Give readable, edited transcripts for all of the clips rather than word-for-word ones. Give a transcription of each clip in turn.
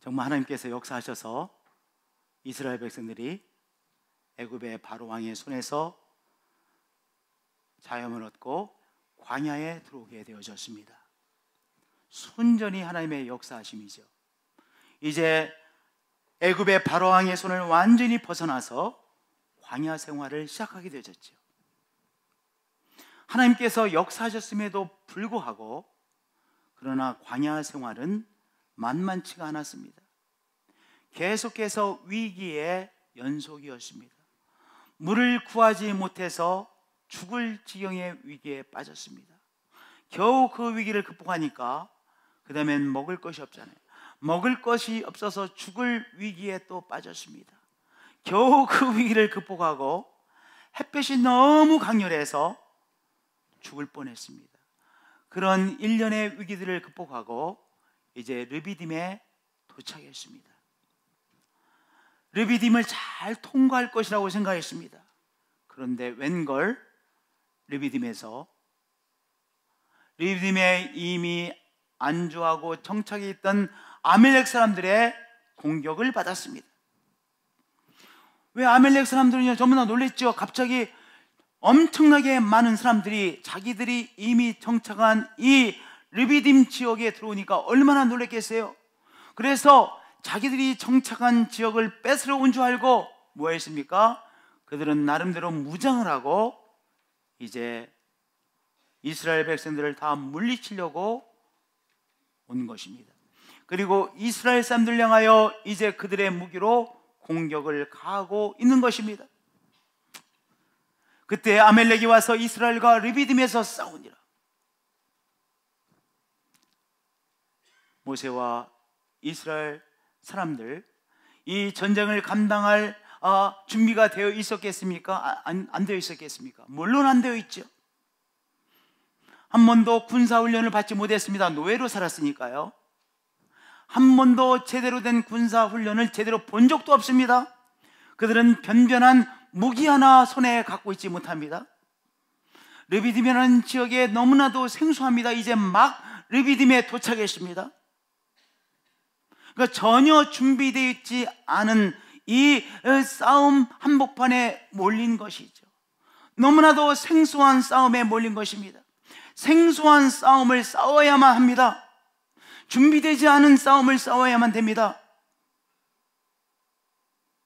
정말 하나님께서 역사하셔서 이스라엘 백성들이 애굽의 바로 왕의 손에서 자유함을 얻고 광야에 들어오게 되어졌습니다. 순전히 하나님의 역사하심이죠. 이제 애굽의 바로 왕의 손을 완전히 벗어나서 광야 생활을 시작하게 되어졌죠. 하나님께서 역사하셨음에도 불구하고 그러나 광야 생활은 만만치가 않았습니다. 계속해서 위기의 연속이었습니다. 물을 구하지 못해서 죽을 지경의 위기에 빠졌습니다. 겨우 그 위기를 극복하니까 그 다음엔 먹을 것이 없잖아요. 먹을 것이 없어서 죽을 위기에 또 빠졌습니다. 겨우 그 위기를 극복하고 햇볕이 너무 강렬해서 죽을 뻔했습니다. 그런 일련의 위기들을 극복하고 이제 르비딤에 도착했습니다. 르비딤을 잘 통과할 것이라고 생각했습니다. 그런데 웬걸 르비딤에 이미 안주하고 정착해 있던 아멜렉 사람들의 공격을 받았습니다. 왜 아멜렉 사람들은요 전부 다 놀랬죠. 갑자기 엄청나게 많은 사람들이 자기들이 이미 정착한 이 르비딤 지역에 들어오니까 얼마나 놀랬겠어요. 그래서 자기들이 정착한 지역을 뺏으러 온 줄 알고 뭐 했습니까? 그들은 나름대로 무장을 하고 이제 이스라엘 백성들을 다 물리치려고 온 것입니다. 그리고 이스라엘 사람들 향하여 이제 그들의 무기로 공격을 가하고 있는 것입니다. 그때 아멜렉이 와서 이스라엘과 르비딤에서 싸우니라. 모세와 이스라엘 사람들 이 전쟁을 감당할 준비가 되어 있었겠습니까? 안 되어 있었겠습니까? 물론 안 되어 있죠. 한 번도 군사훈련을 받지 못했습니다. 노예로 살았으니까요. 한 번도 제대로 된 군사훈련을 제대로 본 적도 없습니다. 그들은 변변한 무기 하나 손에 갖고 있지 못합니다. 르비딤이라는 지역에 너무나도 생소합니다. 이제 막 르비딤에 도착했습니다. 그러니까 전혀 준비되어 있지 않은 이 싸움 한복판에 몰린 것이죠. 너무나도 생소한 싸움에 몰린 것입니다. 생소한 싸움을 싸워야만 합니다. 준비되지 않은 싸움을 싸워야만 됩니다.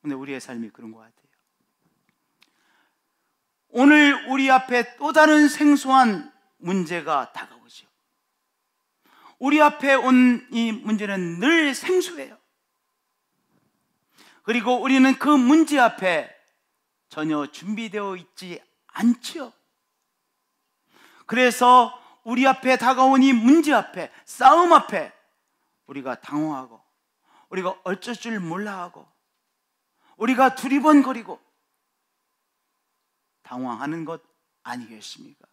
근데 우리의 삶이 그런 것 같아요. 오늘 우리 앞에 또 다른 생소한 문제가 다가오죠. 우리 앞에 온 이 문제는 늘 생소해요. 그리고 우리는 그 문제 앞에 전혀 준비되어 있지 않죠. 그래서 우리 앞에 다가온 이 문제 앞에, 싸움 앞에 우리가 당황하고 우리가 어쩔 줄 몰라 하고 우리가 두리번거리고 당황하는 것 아니겠습니까?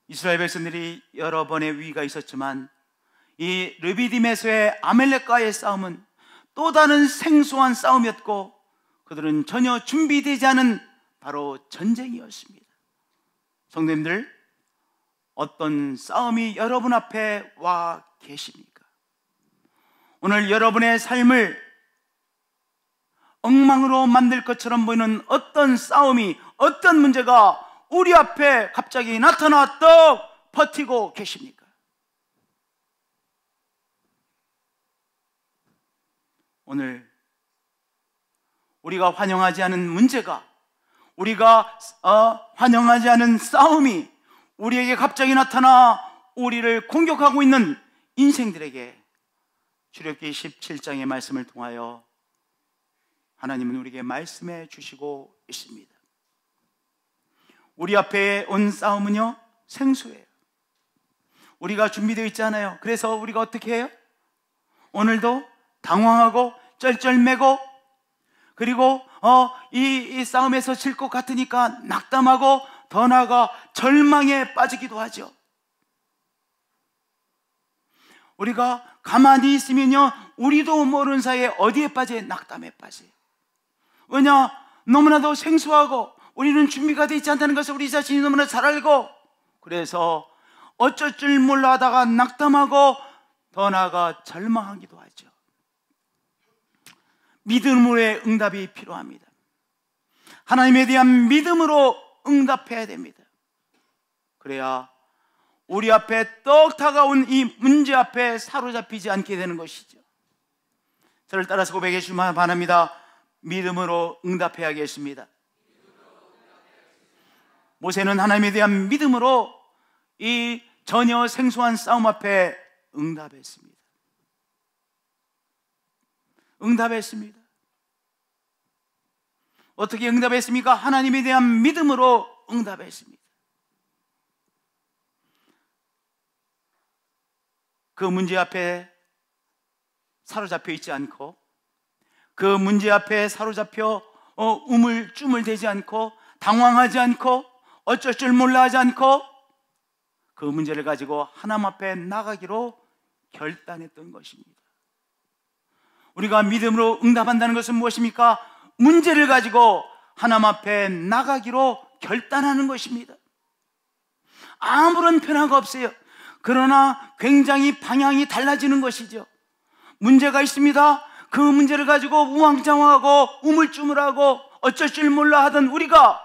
이스라엘 백성들이 여러 번의 위기가 있었지만 이 르비딤에서의 아멜렉과의 싸움은 또 다른 생소한 싸움이었고 그들은 전혀 준비되지 않은 바로 전쟁이었습니다. 성도님들, 어떤 싸움이 여러분 앞에 와 계십니까? 오늘 여러분의 삶을 엉망으로 만들 것처럼 보이는 어떤 싸움이, 어떤 문제가 우리 앞에 갑자기 나타나 떡 버티고 계십니까? 오늘 우리가 환영하지 않은 문제가, 우리가 환영하지 않은 싸움이 우리에게 갑자기 나타나 우리를 공격하고 있는 인생들에게 출애굽기 17장의 말씀을 통하여 하나님은 우리에게 말씀해 주시고 있습니다. 우리 앞에 온 싸움은요 생소해요. 우리가 준비되어 있지 않아요. 그래서 우리가 어떻게 해요? 오늘도 당황하고 쩔쩔매고 그리고 이 싸움에서 질 것 같으니까 낙담하고 더 나아가 절망에 빠지기도 하죠. 우리가 가만히 있으면요 우리도 모르는 사이에 어디에 빠져요? 낙담에 빠져요. 왜냐? 너무나도 생소하고 우리는 준비가 되어 있지 않다는 것을 우리 자신이 너무나 잘 알고, 그래서 어쩔 줄 몰라 하다가 낙담하고 더 나아가 절망하기도 하죠. 믿음으로의 응답이 필요합니다. 하나님에 대한 믿음으로 응답해야 됩니다. 그래야 우리 앞에 떡 다가온 이 문제 앞에 사로잡히지 않게 되는 것이죠. 저를 따라서 고백해 주시면 바랍니다. 믿음으로 응답해야겠습니다. 모세는 하나님에 대한 믿음으로 이 전혀 생소한 싸움 앞에 응답했습니다. 응답했습니다. 어떻게 응답했습니까? 하나님에 대한 믿음으로 응답했습니다. 그 문제 앞에 사로잡혀 있지 않고, 그 문제 앞에 사로잡혀 우물쭈물대지 않고, 당황하지 않고, 어쩔 줄 몰라 하지 않고, 그 문제를 가지고 하나님 앞에 나가기로 결단했던 것입니다. 우리가 믿음으로 응답한다는 것은 무엇입니까? 문제를 가지고 하나님 앞에 나가기로 결단하는 것입니다. 아무런 변화가 없어요. 그러나 굉장히 방향이 달라지는 것이죠. 문제가 있습니다. 그 문제를 가지고 우왕좌왕하고 우물쭈물하고 어쩔 줄 몰라 하던 우리가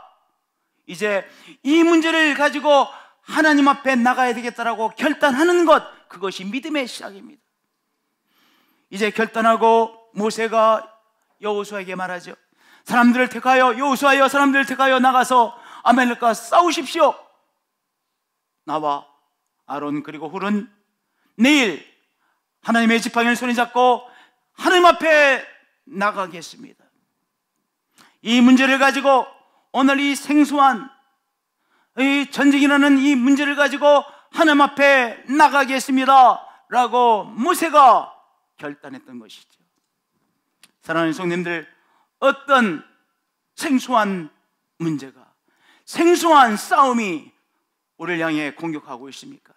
이제 이 문제를 가지고 하나님 앞에 나가야 되겠다라고 결단하는 것, 그것이 믿음의 시작입니다. 이제 결단하고 모세가 여호수아에게 말하죠. 사람들을 택하여, 여호수아여 사람들을 택하여 나가서 아말렉과 싸우십시오. 나와 아론 그리고 훌은 내일 하나님의 지팡이를 손에 잡고 하나님 앞에 나가겠습니다. 이 문제를 가지고 오늘 이 생소한 이 전쟁이라는 이 문제를 가지고 하나님 앞에 나가겠습니다 라고 모세가 결단했던 것이죠. 사랑하는 성도님들, 어떤 생소한 문제가, 생소한 싸움이 우리를 향해 공격하고 있습니까?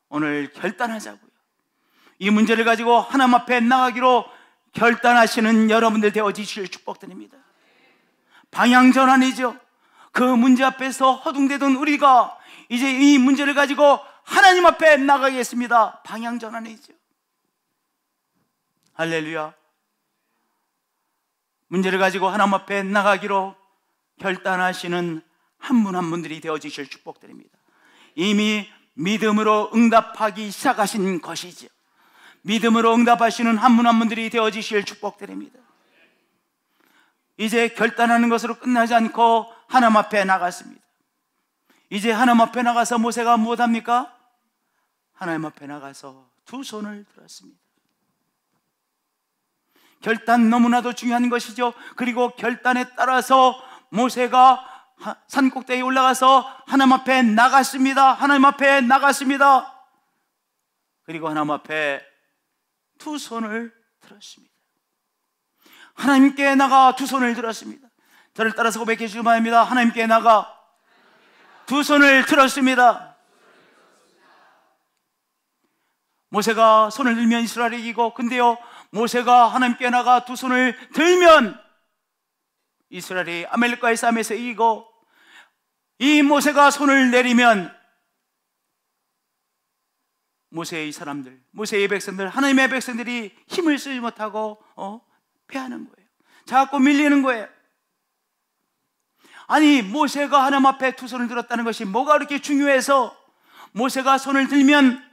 오늘 결단하자고요. 이 문제를 가지고 하나님 앞에 나가기로 결단하시는 여러분들 되어지실 축복드립니다. 방향 전환이죠. 그 문제 앞에서 허둥대던 우리가 이제 이 문제를 가지고 하나님 앞에 나가겠습니다. 방향 전환이죠. 할렐루야. 문제를 가지고 하나님 앞에 나가기로 결단하시는 한 분 한 분들이 되어지실 축복드립니다. 이미 믿음으로 응답하기 시작하신 것이죠. 믿음으로 응답하시는 한 분 한 분들이 되어지실 축복드립니다. 이제 결단하는 것으로 끝나지 않고 하나님 앞에 나갔습니다. 이제 하나님 앞에 나가서 모세가 무엇합니까? 하나님 앞에 나가서 두 손을 들었습니다. 결단 너무나도 중요한 것이죠. 그리고 결단에 따라서 모세가 산 꼭대기에 올라가서 하나님 앞에 나갔습니다. 하나님 앞에 나갔습니다. 그리고 하나님 앞에 두 손을 들었습니다. 하나님께 나가 두 손을 들었습니다. 저를 따라서 고백해 주시기 바랍니다. 하나님께 나가 두 손을 들었습니다. 모세가 손을 들면 이스라엘이 이기고, 근데요 모세가 하나님께 나가 두 손을 들면 이스라엘이 아말렉과의 싸움에서 이기고, 이 모세가 손을 내리면 모세의 사람들, 모세의 백성들, 하나님의 백성들이 힘을 쓰지 못하고 패하는 거예요. 자꾸 밀리는 거예요. 아니, 모세가 하나님 앞에 두 손을 들었다는 것이 뭐가 그렇게 중요해서 모세가 손을 들면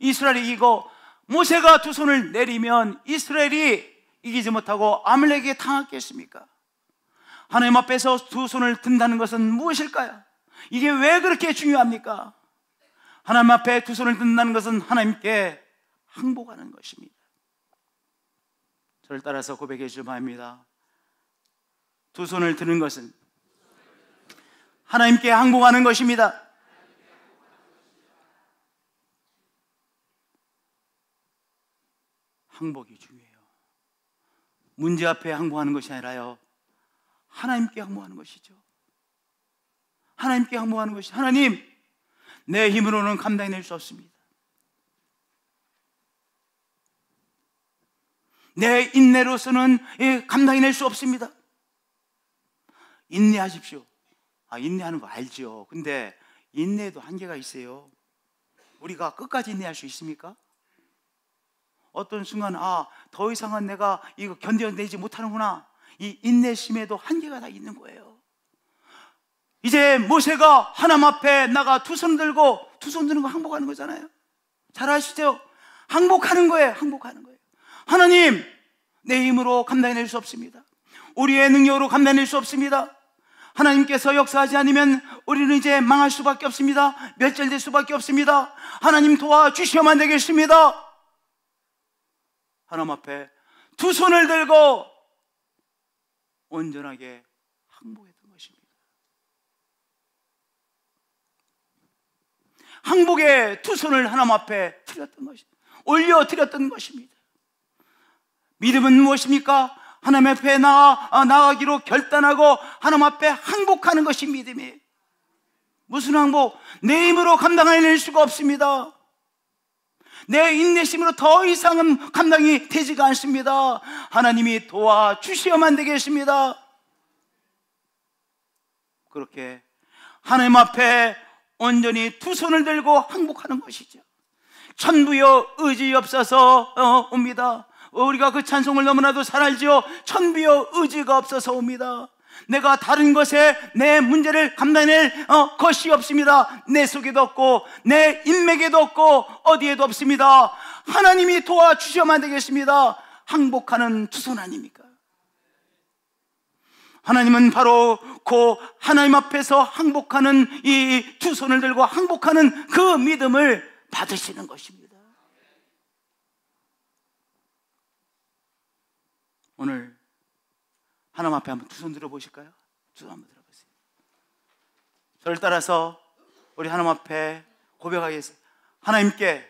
이스라엘이 이기고, 모세가 두 손을 내리면 이스라엘이 이기지 못하고 아말렉에게 당하겠습니까? 하나님 앞에서 두 손을 든다는 것은 무엇일까요? 이게 왜 그렇게 중요합니까? 하나님 앞에 두 손을 든다는 것은 하나님께 항복하는 것입니다. 저를 따라서 고백해 주시기 바랍니다. 두 손을 드는 것은 하나님께 항복하는 것입니다. 항복이 중요해요. 문제 앞에 항복하는 것이 아니라요, 하나님께 항복하는 것이죠. 하나님께 항복하는 것이, 하나님, 내 힘으로는 감당해낼 수 없습니다. 내 인내로서는 감당해낼 수 없습니다. 인내하십시오. 인내하는 거 알죠. 근데 인내에도 한계가 있어요. 우리가 끝까지 인내할 수 있습니까? 어떤 순간 더 이상은 내가 이거 견뎌내지 못하는구나. 이 인내심에도 한계가 다 있는 거예요. 이제 모세가 하나님 앞에 나가 두 손 들고, 두 손 드는 거 항복하는 거잖아요. 잘 아시죠? 항복하는 거예요. 항복하는 거예요. 하나님, 내 힘으로 감당해낼 수 없습니다. 우리의 능력으로 감당해낼 수 없습니다. 하나님께서 역사하지 않으면 우리는 이제 망할 수밖에 없습니다. 멸절될 수밖에 없습니다. 하나님 도와주시어만 되겠습니다. 하나님 앞에 두 손을 들고 온전하게 항복했던 것입니다. 항복의 두 손을 하나님 앞에 드렸던 것입니다. 올려드렸던 것입니다. 믿음은 무엇입니까? 하나님 앞에 나아가기로 결단하고 하나님 앞에 항복하는 것이 믿음이에요. 무슨 항복? 내 힘으로 감당해낼 수가 없습니다. 내 인내심으로 더 이상은 감당이 되지가 않습니다. 하나님이 도와주시어만 되겠습니다. 그렇게 하나님 앞에 온전히 두 손을 들고 항복하는 것이죠. 천부여 의지 없어서 옵니다. 우리가 그 찬송을 너무나도 잘 알지요. 천부여 의지가 없어서 옵니다. 내가 다른 것에 내 문제를 감당해낼 것이 없습니다. 내 속에도 없고 내 인맥에도 없고 어디에도 없습니다. 하나님이 도와주셔야만 되겠습니다. 항복하는 두 손 아닙니까? 하나님은 바로 그 하나님 앞에서 항복하는 이 두 손을 들고 항복하는 그 믿음을 받으시는 것입니다. 오늘 하나님 앞에 한번 두 손 들어보실까요? 두 손 한번 들어보세요. 저를 따라서 우리 하나님 앞에 고백하겠습니다. 하나님께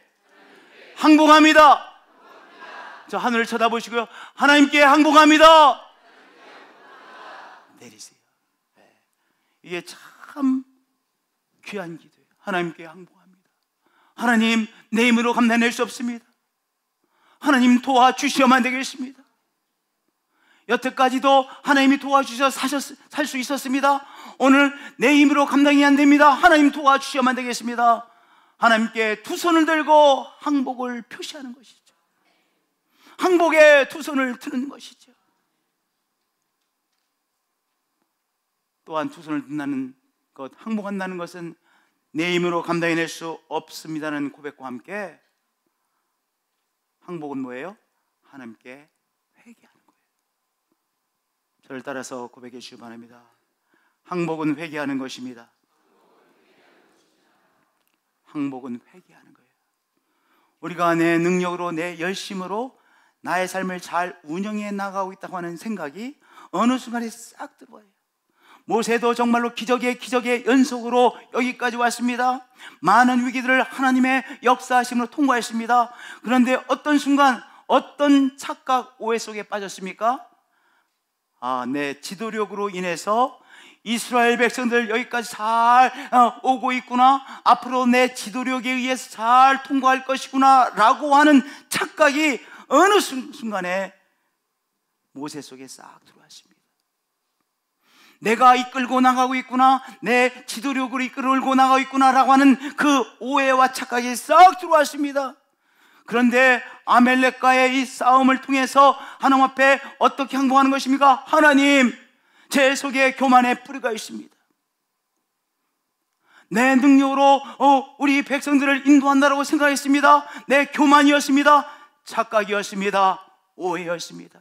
항복합니다. 저 하늘을 쳐다보시고요. 하나님께 항복합니다. 내리세요. 네. 이게 참 귀한 기도예요. 하나님께 항복합니다. 하나님, 내 힘으로 감당해낼 수 없습니다. 하나님 도와주시어만 되겠습니다. 여태까지도 하나님이 도와주셔서 살 수 있었습니다. 오늘 내 힘으로 감당이 안 됩니다. 하나님 도와주셔야만 되겠습니다. 하나님께 두 손을 들고 항복을 표시하는 것이죠. 항복에 두 손을 드는 것이죠. 또한 두 손을 든다는 것, 항복한다는 것은 내 힘으로 감당해낼 수 없습니다는 고백과 함께 항복은 뭐예요? 하나님께 회개하는 거예요. 저를 따라서 고백해 주시기 바랍니다. 항복은 회개하는 것입니다. 항복은 회개하는 거예요. 우리가 내 능력으로, 내 열심으로 나의 삶을 잘 운영해 나가고 있다고 하는 생각이 어느 순간에 싹 들어와요. 모세도 정말로 기적의 연속으로 여기까지 왔습니다. 많은 위기들을 하나님의 역사하심으로 통과했습니다. 그런데 어떤 순간 어떤 착각, 오해 속에 빠졌습니까? 내 지도력으로 인해서 이스라엘 백성들 여기까지 잘 오고 있구나, 앞으로 내 지도력에 의해서 잘 통과할 것이구나 라고 하는 착각이 어느 순간에 모세 속에 싹 들어왔습니다. 내가 이끌고 나가고 있구나, 내 지도력으로 이끌고 나가고 있구나 라고 하는 그 오해와 착각이 싹 들어왔습니다. 그런데 아멜렉과의 이 싸움을 통해서 하나님 앞에 어떻게 항복하는 것입니까? 하나님, 제 속에 교만의 뿌리가 있습니다. 내 능력으로 우리 백성들을 인도한다고 생각했습니다. 내 교만이었습니다. 착각이었습니다. 오해였습니다.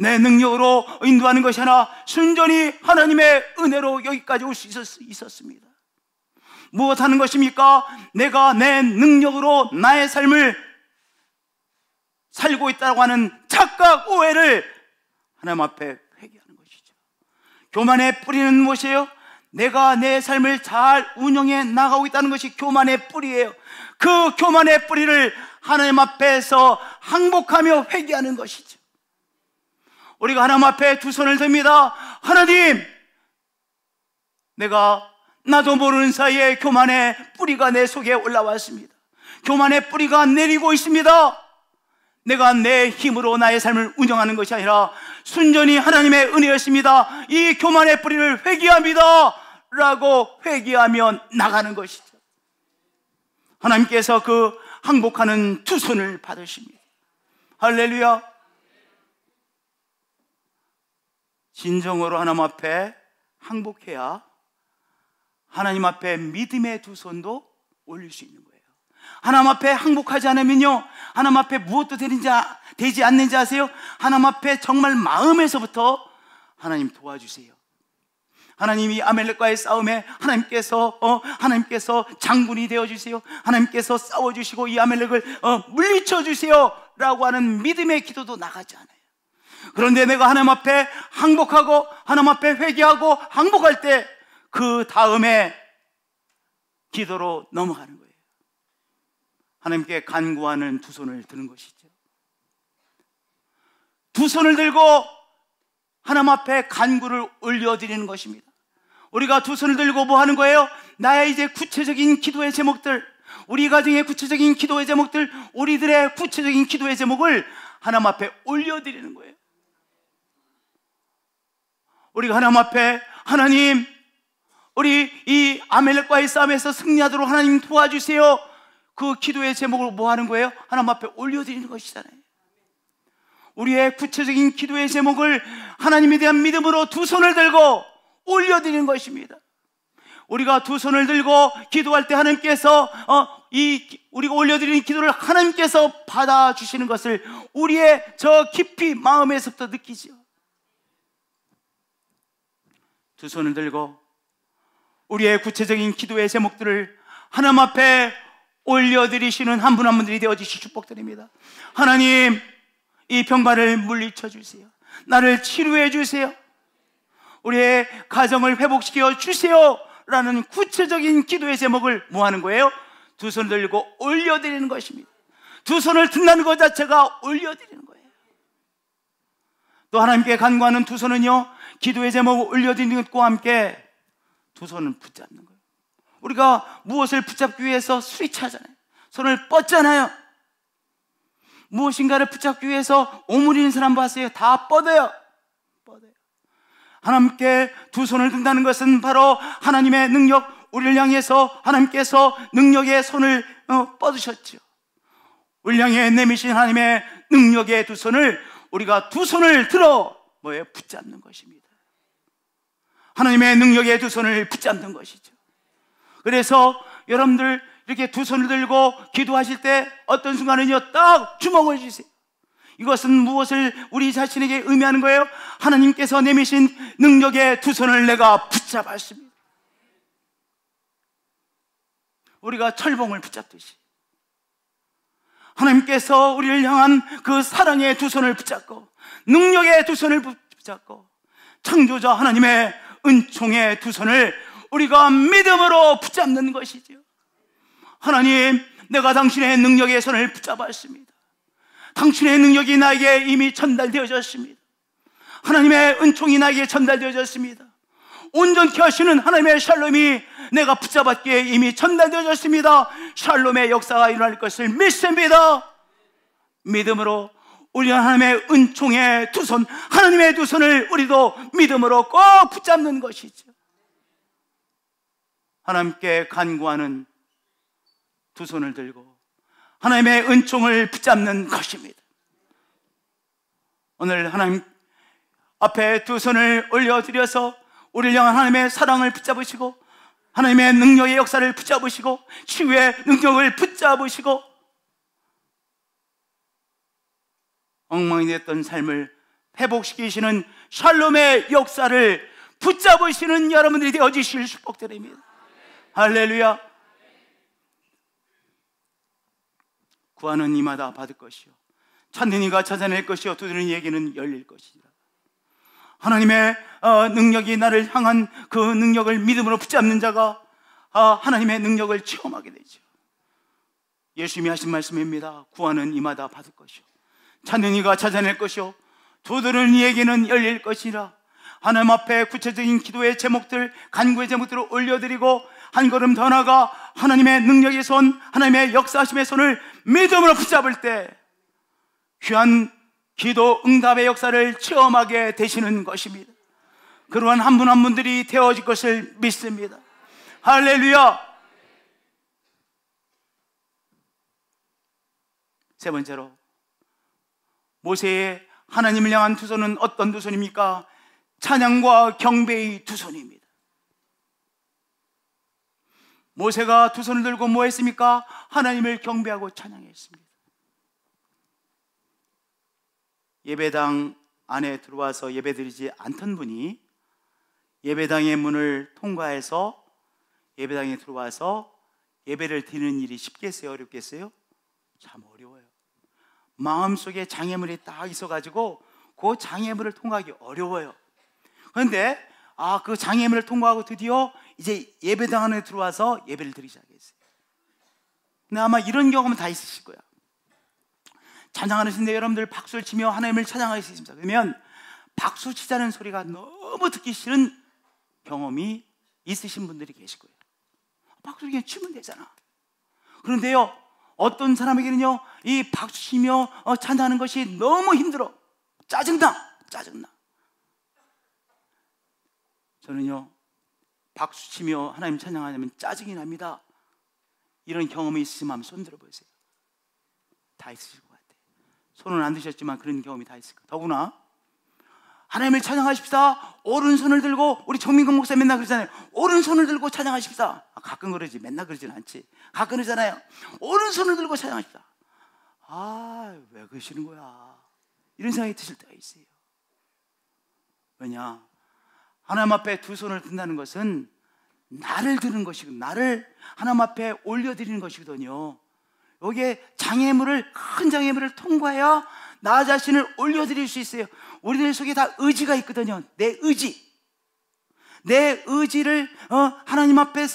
내 능력으로 인도하는 것이 아니라 순전히 하나님의 은혜로 여기까지 올 수 있었습니다. 무엇하는 것입니까? 내가 내 능력으로 나의 삶을 살고 있다고 하는 착각, 오해를 하나님 앞에 회개하는 것이죠. 교만의 뿌리는 무엇이에요? 내가 내 삶을 잘 운영해 나가고 있다는 것이 교만의 뿌리예요. 그 교만의 뿌리를 하나님 앞에서 항복하며 회개하는 것이죠. 우리가 하나님 앞에 두 손을 듭니다. 하나님, 내가 나도 모르는 사이에 교만의 뿌리가 내 속에 올라왔습니다. 교만의 뿌리가 내리고 있습니다. 내가 내 힘으로 나의 삶을 운영하는 것이 아니라 순전히 하나님의 은혜였습니다. 이 교만의 뿌리를 회개합니다 라고 회개하며 나가는 것이죠. 하나님께서 그 항복하는 두 손을 받으십니다. 할렐루야. 진정으로 하나님 앞에 항복해야 하나님 앞에 믿음의 두 손도 올릴 수 있는 거예요. 하나님 앞에 항복하지 않으면요, 하나님 앞에 무엇도 되지 않는지 아세요? 하나님 앞에 정말 마음에서부터 하나님 도와주세요. 하나님이 아멜렉과의 싸움에 하나님께서 장군이 되어주세요. 하나님께서 싸워주시고 이 아멜렉을 물리쳐주세요 라고 하는 믿음의 기도도 나가지 않아요. 그런데 내가 하나님 앞에 항복하고 하나님 앞에 회개하고 항복할 때 그 다음에 기도로 넘어가는 거예요. 하나님께 간구하는 두 손을 드는 것이죠. 두 손을 들고 하나님 앞에 간구를 올려드리는 것입니다. 우리가 두 손을 들고 뭐 하는 거예요? 나의 이제 구체적인 기도의 제목들, 우리 가정의 구체적인 기도의 제목들, 우리들의 구체적인 기도의 제목을 하나님 앞에 올려드리는 거예요. 우리가 하나님 앞에, 하나님, 우리 이 아멜렉과의 싸움에서 승리하도록 하나님 도와주세요. 그 기도의 제목을 뭐 하는 거예요? 하나님 앞에 올려드리는 것이잖아요. 우리의 구체적인 기도의 제목을 하나님에 대한 믿음으로 두 손을 들고 올려드리는 것입니다. 우리가 두 손을 들고 기도할 때 하나님께서 우리가 올려드리는 기도를 하나님께서 받아주시는 것을 우리의 저 깊이 마음에서부터 느끼죠. 두 손을 들고 우리의 구체적인 기도의 제목들을 하나님 앞에 올려드리시는 한 분 한 분들이 되어주시 축복드립니다. 하나님, 이 병마를 물리쳐 주세요. 나를 치료해 주세요. 우리의 가정을 회복시켜 주세요 라는 구체적인 기도의 제목을 뭐 하는 거예요? 두 손을 들고 올려드리는 것입니다. 두 손을 든다는 것 자체가 올려드리는 거예요. 또 하나님께 간구하는 두 손은요, 기도의 제목을 올려드리는 것과 함께 두 손을 붙잡는 거예요. 우리가 무엇을 붙잡기 위해서 스위치하잖아요. 손을 뻗잖아요. 무엇인가를 붙잡기 위해서 오므리는 사람 봤어요? 다 뻗어요. 하나님께 두 손을 든다는 것은 바로 하나님의 능력, 우리를 향해서 하나님께서 능력의 손을 뻗으셨죠. 우리를 향해 내미신 하나님의 능력의 두 손을 우리가 두 손을 들어 붙잡는 것입니다. 하나님의 능력의 두 손을 붙잡는 것이죠. 그래서 여러분들 이렇게 두 손을 들고 기도하실 때 어떤 순간은요, 딱 주먹을 쥐세요. 이것은 무엇을 우리 자신에게 의미하는 거예요? 하나님께서 내미신 능력의 두 손을 내가 붙잡았습니다. 우리가 철봉을 붙잡듯이 하나님께서 우리를 향한 그 사랑의 두 손을 붙잡고 능력의 두 손을 붙잡고 창조자 하나님의 은총의 두 손을 우리가 믿음으로 붙잡는 것이죠. 하나님, 내가 당신의 능력의 손을 붙잡았습니다. 당신의 능력이 나에게 이미 전달되어졌습니다. 하나님의 은총이 나에게 전달되어졌습니다. 온전케 하시는 하나님의 샬롬이 내가 붙잡았기에 이미 전달되어졌습니다. 샬롬의 역사가 일어날 것을 믿습니다. 믿음으로 우리 하나님의 은총의 두 손, 하나님의 두 손을 우리도 믿음으로 꼭 붙잡는 것이죠. 하나님께 간구하는 두 손을 들고 하나님의 은총을 붙잡는 것입니다. 오늘 하나님 앞에 두 손을 올려드려서 우리를 향한 하나님의 사랑을 붙잡으시고 하나님의 능력의 역사를 붙잡으시고 치유의 능력을 붙잡으시고 엉망이 됐던 삶을 회복시키시는 샬롬의 역사를 붙잡으시는 여러분들이 되어주실 축복드립니다. 할렐루야. 구하는 이마다 받을 것이요 찾는 이가 찾아낼 것이요 두드리는 이에게는 열릴 것이라. 하나님의 능력이 나를 향한 그 능력을 믿음으로 붙잡는 자가 하나님의 능력을 체험하게 되죠. 예수님이 하신 말씀입니다. 구하는 이마다 받을 것이요 찾는 이가 찾아낼 것이요 두드리는 이에게는 열릴 것이라. 하나님 앞에 구체적인 기도의 제목들, 간구의 제목들을 올려드리고 한 걸음 더 나아가 하나님의 능력의 손, 하나님의 역사하심의 손을 믿음으로 붙잡을 때 귀한 기도 응답의 역사를 체험하게 되시는 것입니다. 그러한 한 분 한 분들이 되어질 것을 믿습니다. 할렐루야. 세 번째로 모세의 하나님을 향한 두 손은 어떤 두 손입니까? 찬양과 경배의 두 손입니다. 모세가 두 손을 들고 뭐 했습니까? 하나님을 경배하고 찬양했습니다. 예배당 안에 들어와서 예배드리지 않던 분이 예배당의 문을 통과해서 예배당에 들어와서 예배를 드리는 일이 쉽겠어요? 어렵겠어요? 참 어려워요. 마음속에 장애물이 딱 있어가지고 그 장애물을 통과하기 어려워요. 그런데 그 장애물을 통과하고 드디어 이제 예배당 안에 들어와서 예배를 드리기 시작했어요. 근데 아마 이런 경험은 다 있으실 거야. 찬양하시는데 여러분들 박수를 치며 하나님을 찬양하시겠습니다. 그러면 박수 치자는 소리가 너무 듣기 싫은 경험이 있으신 분들이 계실 거예요. 박수를 그냥 치면 되잖아. 그런데요, 어떤 사람에게는요, 이 박수 치며 찬양하는 것이 너무 힘들어. 짜증나. 저는요, 박수 치며 하나님 찬양하려면 짜증이 납니다. 이런 경험이 있으시면 한번 손 들어보세요. 다 있으실 것 같아요. 손은 안 드셨지만 그런 경험이 다 있을 거예요. 더구나 하나님을 찬양하십시다. 오른손을 들고, 우리 정민근 목사 맨날 그러잖아요. 오른손을 들고 찬양하십시다. 가끔 그러지, 맨날 그러진 않지. 가끔 그러잖아요. 오른손을 들고 찬양하십시다. 왜 그러시는 거야? 이런 생각이 드실 때가 있어요. 왜냐? 하나님 앞에 두 손을 든다는 것은 나를 드는 것이고, 나를 하나님 앞에 올려드리는 것이거든요. 여기에 큰 장애물을 통과해야 나 자신을 올려드릴 수 있어요. 우리들 속에 다 의지가 있거든요. 내 의지를 하나님 앞에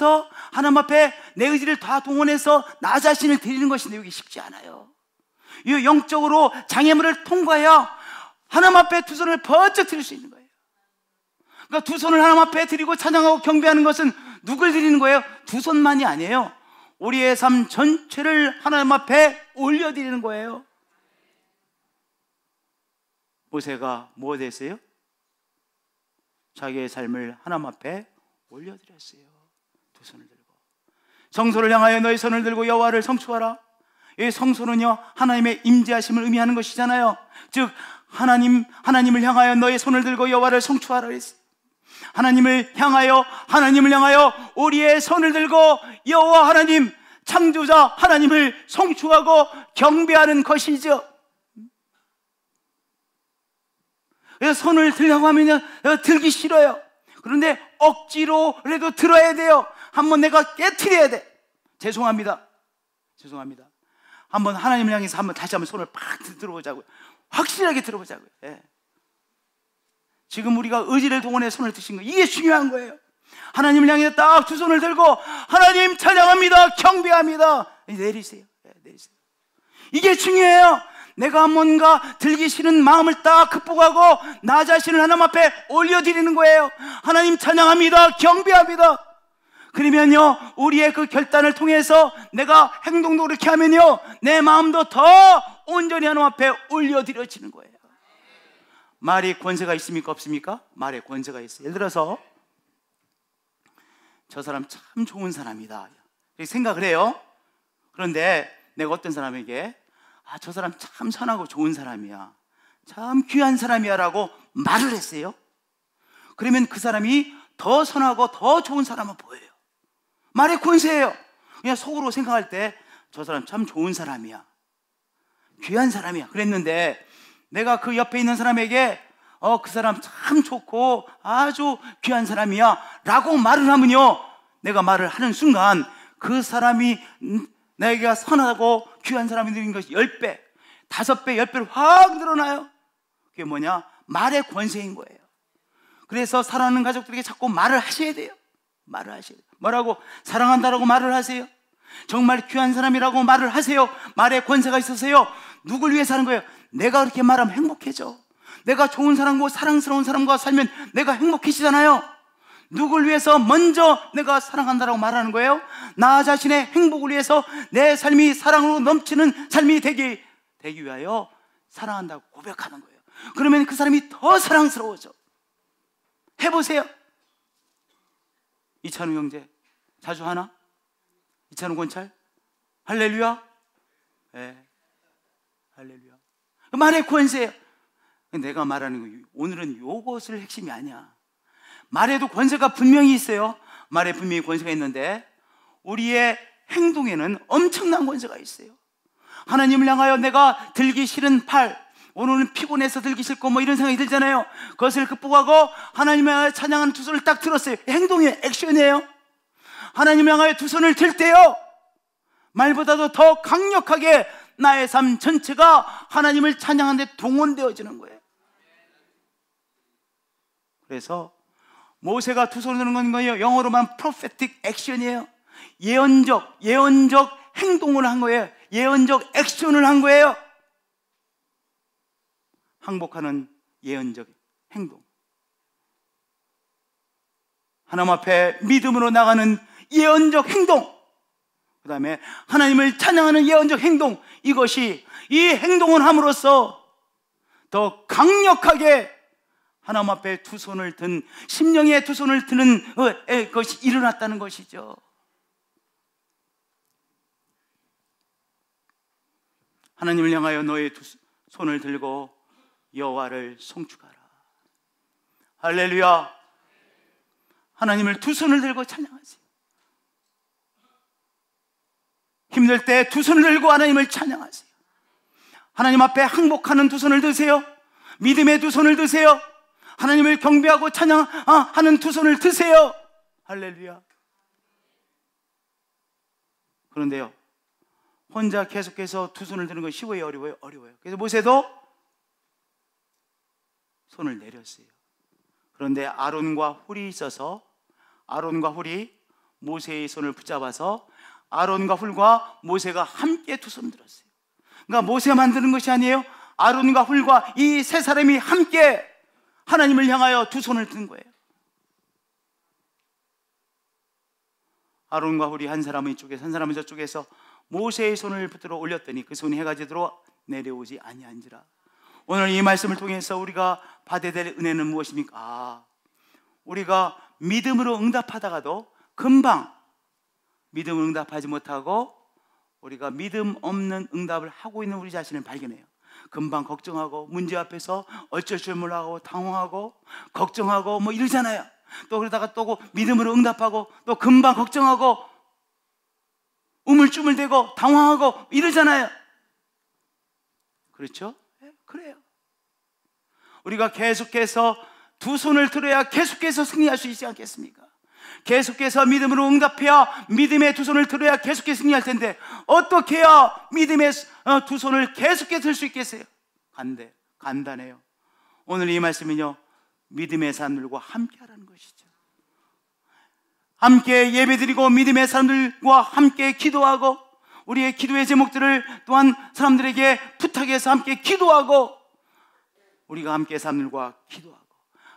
내 의지를 다 동원해서 나 자신을 드리는 것인데 여기 쉽지 않아요. 이 영적으로 장애물을 통과해야 하나님 앞에 두 손을 번쩍 드릴 수 있는 거예요. 그러니까 두 손을 하나님 앞에 드리고 찬양하고 경배하는 것은 누굴 드리는 거예요? 두 손만이 아니에요. 우리의 삶 전체를 하나님 앞에 올려드리는 거예요. 모세가 뭐 됐어요? 자기의 삶을 하나님 앞에 올려드렸어요. 두 손을 들고 성소를 향하여 너희 손을 들고 여호와를 성취하라. 이 성소는요, 하나님의 임재하심을 의미하는 것이잖아요. 즉 하나님을 향하여 너희 손을 들고 여호와를 성취하라 그랬어요. 하나님을 향하여 우리의 손을 들고 여호와 하나님, 창조자 하나님을 성취하고 경배하는 것이죠. 그래서 손을 들려고 하면 들기 싫어요. 그런데 억지로라도 들어야 돼요. 한번 내가 깨트려야 돼. 죄송합니다. 한번 하나님을 향해서 다시 한번 손을 팍 들어보자고요. 확실하게 들어보자고요. 지금 우리가 의지를 동원해 손을 드신 거, 이게 중요한 거예요. 하나님을 향해 딱 두 손을 들고 하나님 찬양합니다, 경배합니다. 내리세요. 이게 중요해요. 내가 뭔가 들기 싫은 마음을 딱 극복하고 나 자신을 하나님 앞에 올려드리는 거예요. 하나님 찬양합니다, 경배합니다. 그러면요, 우리의 그 결단을 통해서 내가 행동도 그렇게 하면요, 내 마음도 더 온전히 하나님 앞에 올려드려지는 거예요. 말이 권세가 있습니까? 없습니까? 말에 권세가 있어요. 예를 들어서 저 사람 참 좋은 사람이다 이렇게 생각을 해요. 그런데 내가 어떤 사람에게 저 사람 참 선하고 좋은 사람이야, 참 귀한 사람이야 라고 말을 했어요. 그러면 그 사람이 더 선하고 더 좋은 사람은 보여요. 말의 권세예요. 그냥 속으로 생각할 때 저 사람 참 좋은 사람이야, 귀한 사람이야 그랬는데, 내가 그 옆에 있는 사람에게 그 사람 참 좋고 아주 귀한 사람이야 라고 말을 하면요, 내가 말을 하는 순간 그 사람이 내가 선하고 귀한 사람이 되는 것이 10배, 5배, 10배로 확 늘어나요. 그게 뭐냐? 말의 권세인 거예요. 그래서 사랑하는 가족들에게 자꾸 말을 하셔야 돼요. 뭐라고? 사랑한다라고 말을 하세요. 정말 귀한 사람이라고 말을 하세요. 말의 권세가 있으세요. 누굴 위해 사는 거예요? 내가 그렇게 말하면 행복해져. 내가 좋은 사람과 사랑스러운 사람과 살면 내가 행복해지잖아요. 누굴 위해서 먼저 내가 사랑한다라고 말하는 거예요? 나 자신의 행복을 위해서 내 삶이 사랑으로 넘치는 삶이 되기 위하여 사랑한다고 고백하는 거예요. 그러면 그 사람이 더 사랑스러워져. 해보세요. 이찬우 형제 자주 하나? 이찬우 권찰? 할렐루야? 네, 할렐루야. 말의 권세예요. 내가 말하는 거 오늘은 요것을 핵심이 아니야. 말에도 권세가 분명히 있어요. 말에 분명히 권세가 있는데 우리의 행동에는 엄청난 권세가 있어요. 하나님을 향하여 내가 들기 싫은 팔, 오늘은 피곤해서 들기 싫고 뭐 이런 생각이 들잖아요. 그것을 극복하고 하나님을 향하여 찬양하는 두 손을 딱 들었어요. 행동의 액션이에요. 하나님을 향하여 두 손을 들 때요, 말보다도 더 강력하게 나의 삶 전체가 하나님을 찬양하는 데 동원되어지는 거예요. 그래서 모세가 두 손을 드는 건 거예요. 영어로만 prophetic action이에요. 예언적 행동을 한 거예요. 예언적 액션을 한 거예요. 항복하는 예언적 행동, 하나님 앞에 믿음으로 나가는 예언적 행동, 그 다음에 하나님을 찬양하는 예언적 행동, 이것이 이 행동을 함으로써 더 강력하게 하나님 앞에 두 손을 든, 심령에 두 손을 드는 것이 일어났다는 것이죠. 하나님을 향하여 너의 두 손을 들고 여호와를 송축하라. 할렐루야. 하나님을 두 손을 들고 찬양하세요. 힘들 때 두 손을 들고 하나님을 찬양하세요. 하나님 앞에 항복하는 두 손을 드세요. 믿음의 두 손을 드세요. 하나님을 경배하고 찬양하는 두 손을 드세요. 할렐루야. 그런데요, 혼자 계속해서 두 손을 드는 건 쉬워요, 어려워요? 어려워요. 그래서 모세도 손을 내렸어요. 그런데 아론과 훌이 있어서 아론과 훌이 모세의 손을 붙잡아서 아론과 훌과 모세가 함께 두 손 들었어요. 그러니까 모세만 드는 것이 아니에요. 아론과 훌과 이 세 사람이 함께 하나님을 향하여 두 손을 든 거예요. 아론과 훌이 한 사람은 이쪽에서 한 사람은 저쪽에서 모세의 손을 붙들어 올렸더니 그 손이 해가 지도록 내려오지 아니한지라. 오늘 이 말씀을 통해서 우리가 받아야 될 은혜는 무엇입니까? 우리가 믿음으로 응답하다가도 금방 믿음으로 응답하지 못하고 우리가 믿음 없는 응답을 하고 있는 우리 자신을 발견해요. 금방 걱정하고 문제 앞에서 어쩔 줄 몰라하고 당황하고 걱정하고 뭐 이러잖아요. 또 그러다가 또 믿음으로 응답하고 또 금방 걱정하고 우물쭈물대고 당황하고 이러잖아요. 그렇죠? 네, 그래요. 우리가 계속해서 두 손을 들어야 계속해서 승리할 수 있지 않겠습니까? 계속해서 믿음으로 응답해야, 믿음의 두 손을 들어야 계속해서 승리할 텐데 어떻게 해야 믿음의 두 손을 계속해서 들 수 있겠어요? 간단해요. 오늘 이 말씀은요, 믿음의 사람들과 함께 하라는 것이죠. 함께 예배드리고 믿음의 사람들과 함께 기도하고 우리의 기도의 제목들을 또한 사람들에게 부탁해서 함께 기도하고 우리가 함께 사람들과 기도하고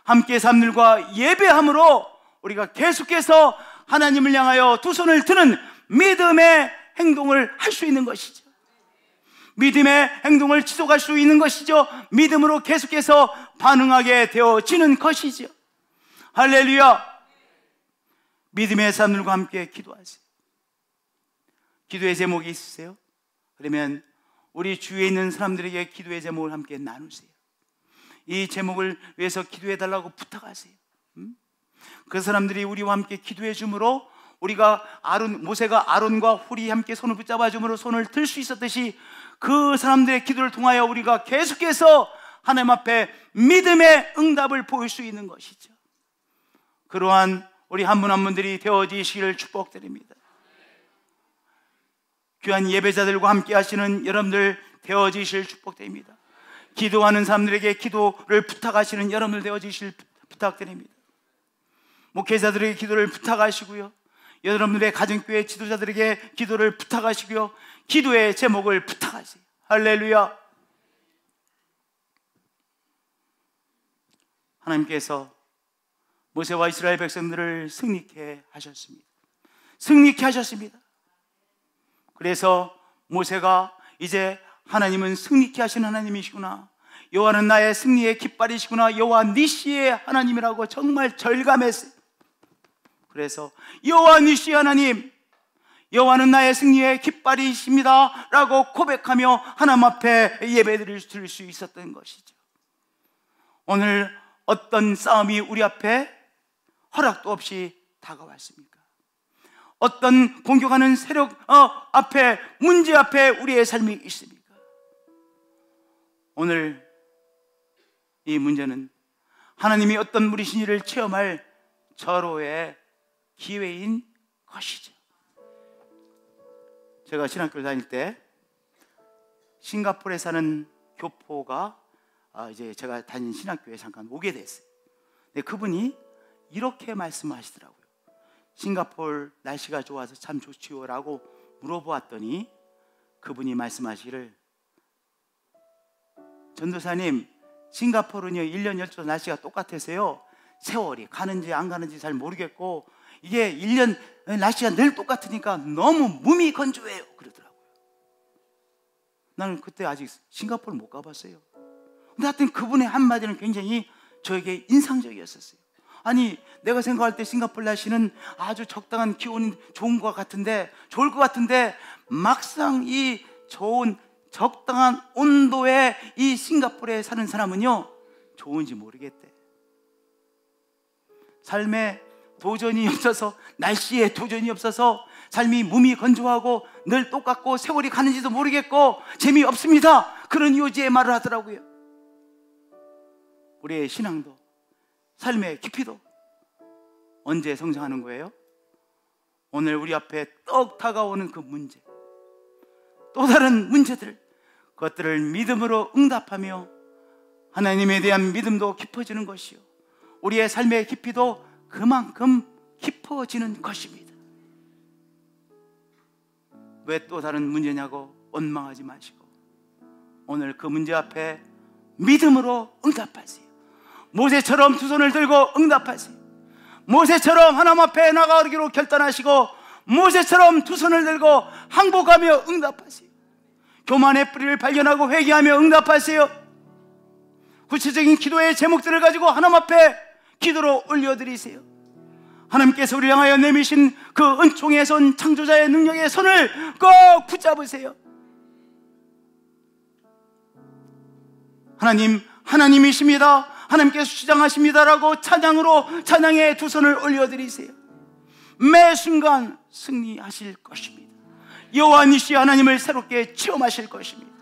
함께 사람들과 예배함으로 우리가 계속해서 하나님을 향하여 두 손을 드는 믿음의 행동을 할 수 있는 것이죠. 믿음의 행동을 지속할 수 있는 것이죠. 믿음으로 계속해서 반응하게 되어지는 것이죠. 할렐루야. 믿음의 사람들과 함께 기도하세요. 기도의 제목이 있으세요? 그러면 우리 주위에 있는 사람들에게 기도의 제목을 함께 나누세요. 이 제목을 위해서 기도해 달라고 부탁하세요. 그 사람들이 우리와 함께 기도해 주므로 우리가 모세가 아론과 훌이 함께 손을 붙잡아 주므로 손을 들 수 있었듯이 그 사람들의 기도를 통하여 우리가 계속해서 하나님 앞에 믿음의 응답을 보일 수 있는 것이죠. 그러한 우리 한 분 한 분들이 되어지시기를 축복드립니다. 귀한 예배자들과 함께 하시는 여러분들 되어지실 축복드립니다. 기도하는 사람들에게 기도를 부탁하시는 여러분들 되어지실 부탁드립니다. 목회자들에게 기도를 부탁하시고요, 여러분들의 가정교회 지도자들에게 기도를 부탁하시고요, 기도의 제목을 부탁하세요. 할렐루야. 하나님께서 모세와 이스라엘 백성들을 승리케 하셨습니다. 승리케 하셨습니다. 그래서 모세가 이제 하나님은 승리케 하신 하나님이시구나, 여호와는 나의 승리의 깃발이시구나, 여호와 니시의 하나님이라고 정말 절감했어요. 그래서 여호와 니시 하나님, 여호와는 나의 승리의 깃발이십니다 라고 고백하며 하나님 앞에 예배드릴 수 있었던 것이죠. 오늘 어떤 싸움이 우리 앞에 허락도 없이 다가왔습니까? 어떤 공격하는 세력 앞에, 문제 앞에 우리의 삶이 있습니까? 오늘 이 문제는 하나님이 어떤 무리신이를 체험할 절호의 기회인 것이죠. 제가 신학교를 다닐 때 싱가포르에 사는 교포가 이제 제가 다닌 신학교에 잠깐 오게 됐어요. 근데 그분이 이렇게 말씀하시더라고요. 싱가포르 날씨가 좋아서 참 좋지요 라고 물어보았더니 그분이 말씀하시기를, 전도사님, 싱가포르는요 1년 12달 날씨가 똑같아서요 세월이 가는지 안 가는지 잘 모르겠고 이게 1년 날씨가 늘 똑같으니까 너무 몸이 건조해요 그러더라고요. 나는 그때 아직 싱가포르 못 가봤어요. 근데 하여튼 그분의 한마디는 굉장히 저에게 인상적이었었어요. 아니, 내가 생각할 때 싱가포르 날씨는 아주 적당한 기온이 좋을 것 같은데 막상 이 좋은 적당한 온도의 이 싱가포르에 사는 사람은요 좋은지 모르겠대. 삶에 도전이 없어서, 날씨에 도전이 없어서 삶이 몸이 건조하고 늘 똑같고 세월이 가는지도 모르겠고 재미없습니다, 그런 요지의 말을 하더라고요. 우리의 신앙도, 삶의 깊이도 언제 성장하는 거예요? 오늘 우리 앞에 떡 다가오는 그 문제, 또 다른 문제들, 그것들을 믿음으로 응답하며 하나님에 대한 믿음도 깊어지는 것이요, 우리의 삶의 깊이도 그만큼 깊어지는 것입니다. 왜 또 다른 문제냐고 원망하지 마시고 오늘 그 문제 앞에 믿음으로 응답하세요. 모세처럼 두 손을 들고 응답하세요. 모세처럼 하나님 앞에 나가기로 결단하시고 모세처럼 두 손을 들고 항복하며 응답하세요. 교만의 뿌리를 발견하고 회개하며 응답하세요. 구체적인 기도의 제목들을 가지고 하나님 앞에 기도로 올려드리세요. 하나님께서 우리를 향하여 내미신 그 은총의 손, 창조자의 능력의 손을 꼭 붙잡으세요. 하나님, 하나님이십니다, 하나님께서 주장하십니다라고 찬양으로 찬양의 두 손을 올려드리세요. 매 순간 승리하실 것입니다. 여호와 니시 하나님을 새롭게 체험하실 것입니다.